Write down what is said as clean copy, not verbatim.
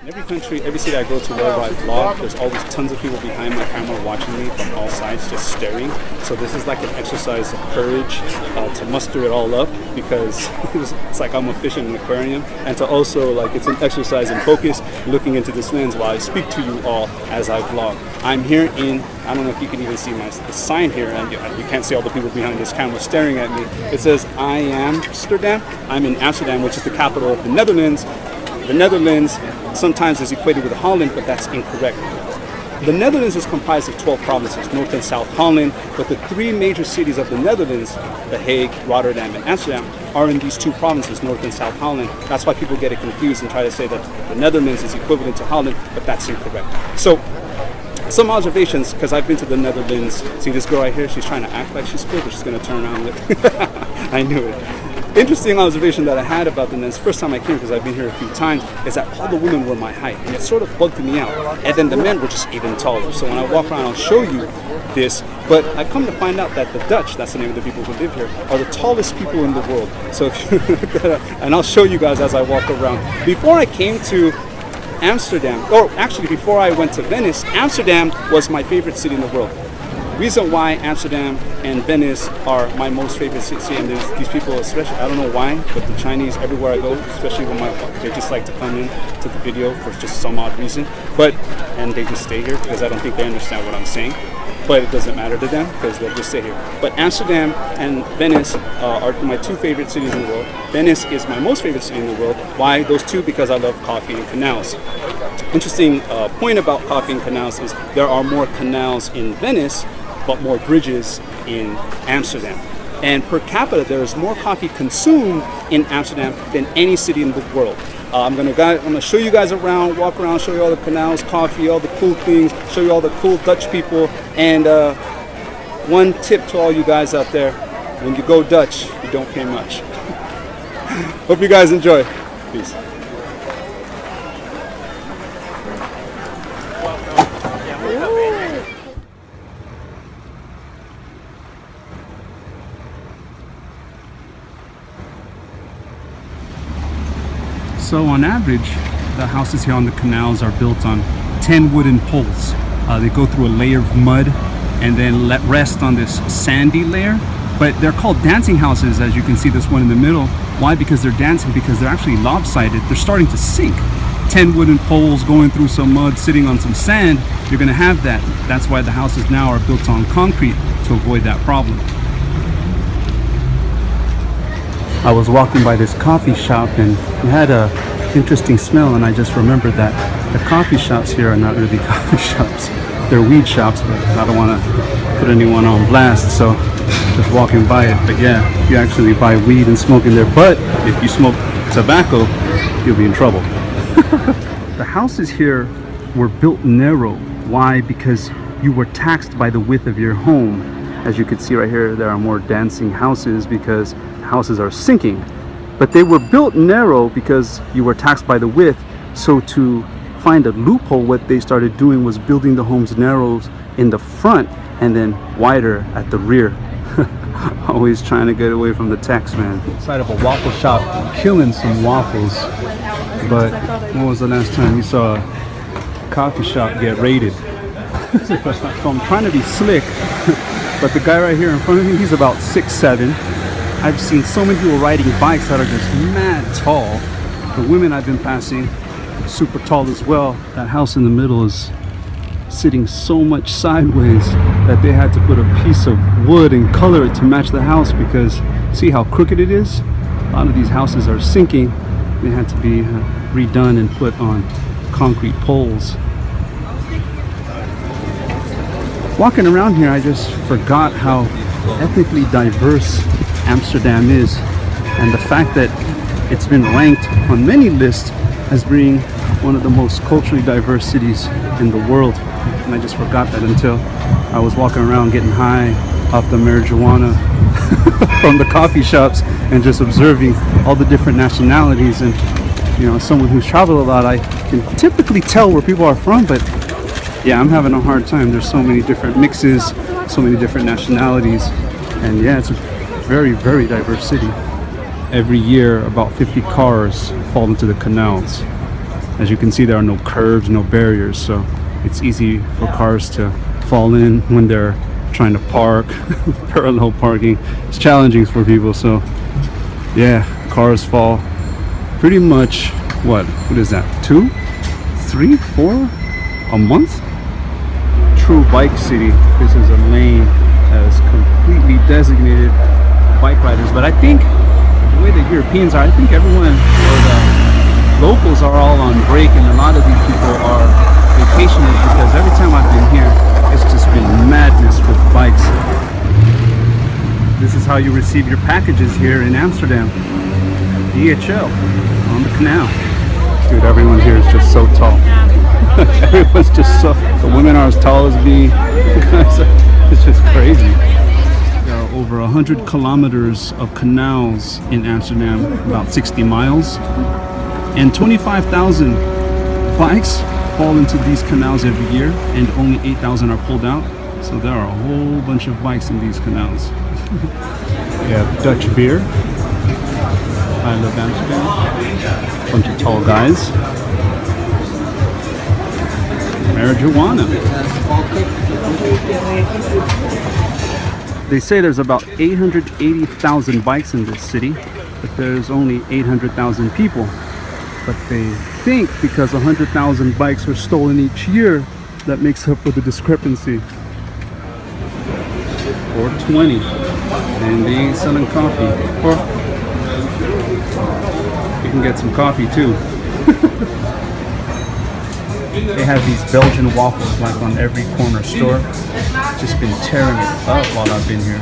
Every country, every city I go to wherever I vlog, there's always tons of people behind my camera watching me from all sides, just staring. So this is like an exercise of courage to muster it all up, because it's like I'm a fish in an aquarium, and to also like it's an exercise in focus, looking into this lens while I speak to you all as I vlog. I'm here in, I don't know if you can even see the sign here, and you can't see all the people behind this camera staring at me. It says I am Amsterdam. I'm in Amsterdam, which is the capital of the Netherlands. The Netherlands sometimes is equated with Holland, but that's incorrect. The Netherlands is comprised of 12 provinces, North and South Holland, but the three major cities of the Netherlands, The Hague, Rotterdam, and Amsterdam, are in these two provinces, North and South Holland. That's why people get it confused and try to say that the Netherlands is equivalent to Holland, but that's incorrect. So, some observations, because I've been to the Netherlands. See this girl right here? She's trying to act like she's cool, but she's going to turn around and look. I knew it. Interesting observation that I had about the Netherlands, first time I came, because I've been here a few times, is that all the women were my height, and it sort of bugged me out. And then the men were just even taller. So when I walk around, I'll show you this. But I come to find out that the Dutch, that's the name of the people who live here, are the tallest people in the world. So if you look at it, and I'll show you guys as I walk around. Before I came to Amsterdam, or actually before I went to Venice, Amsterdam was my favorite city in the world. Reason why Amsterdam and Venice are my most favorite city, and there's these people, especially, I don't know why, but the Chinese, everywhere I go, especially when they just like to come in to the video for just some odd reason, and they just stay here because I don't think they understand what I'm saying, but it doesn't matter to them because they'll just stay here. But Amsterdam and Venice are my two favorite cities in the world. Venice is my most favorite city in the world. Why those two? Because I love coffee and canals. Interesting point about coffee and canals is there are more canals in Venice, but more bridges in Amsterdam. And per capita, there is more coffee consumed in Amsterdam than any city in the world. I'm gonna show you guys around, walk around, show you all the canals, coffee, all the cool things, show you all the cool Dutch people. And one tip to all you guys out there, when you go Dutch, you don't pay much. Hope you guys enjoy. Peace. So on average, the houses here on the canals are built on 10 wooden poles. They go through a layer of mud and then let rest on this sandy layer. But they're called dancing houses, as you can see this one in the middle. Why? Because they're dancing, because they're actually lopsided. They're starting to sink. 10 wooden poles going through some mud, sitting on some sand, you're gonna have that. That's why the houses now are built on concrete, to avoid that problem. I was walking by this coffee shop and it had a interesting smell, and I just remembered that the coffee shops here are not really coffee shops. They're weed shops, but I don't want to put anyone on blast, so just walking by it. But yeah, you actually buy weed and smoke in there, but if you smoke tobacco, you'll be in trouble. The houses here were built narrow. Why? Because you were taxed by the width of your home. As you can see right here, there are more dancing houses because houses are sinking, but they were built narrow because you were taxed by the width. So to find a loophole, what they started doing was building the homes narrow in the front and then wider at the rear. Always trying to get away from the tax man. Inside of a waffle shop, killing some waffles. But when was the last time you saw a coffee shop get raided? So I'm trying to be slick, but the guy right here in front of me, he's about 6'7". I've seen so many people riding bikes that are just mad tall. The women I've been passing, super tall as well. That house in the middle is sitting so much sideways that they had to put a piece of wood and color it to match the house, because see how crooked it is? A lot of these houses are sinking. They had to be redone and put on concrete poles. Walking around here, I just forgot how ethnically diverse Amsterdam is, and the fact that it's been ranked on many lists as being one of the most culturally diverse cities in the world. And I just forgot that until I was walking around getting high off the marijuana from the coffee shops and just observing all the different nationalities. And you know, as someone who's traveled a lot, I can typically tell where people are from, but yeah, I'm having a hard time. There's so many different mixes, so many different nationalities, and yeah, it's a very, very diverse city. Every year, about 50 cars fall into the canals. As you can see, there are no curbs, no barriers, so it's easy for cars to fall in when they're trying to park. Parallel parking, it's challenging for people. So yeah, cars fall pretty much, what is that, 2, 3, 4 a month? True bike city. This is a lane that is completely designated bike riders, but I think the way the Europeans are, I think everyone, or the locals, are all on break, and a lot of these people are vacationers, because every time I've been here, it's just been madness with bikes. This is how you receive your packages here in Amsterdam. DHL on the canal. Dude, everyone here is just so tall. Everyone's just so, the women are as tall as me. It's just crazy. There are over 100 kilometers of canals in Amsterdam, about 60 miles, and 25,000 bikes fall into these canals every year, and only 8,000 are pulled out. So there are a whole bunch of bikes in these canals. We have Dutch beer. I love Amsterdam. Bunch of tall guys. Marijuana. They say there's about 880,000 bikes in this city, but there's only 800,000 people. But they think because 100,000 bikes are stolen each year, that makes up for the discrepancy. 420, and they ain't selling coffee. Or you can get some coffee too. They have these Belgian waffles like on every corner store. Just been tearing it up while I've been here.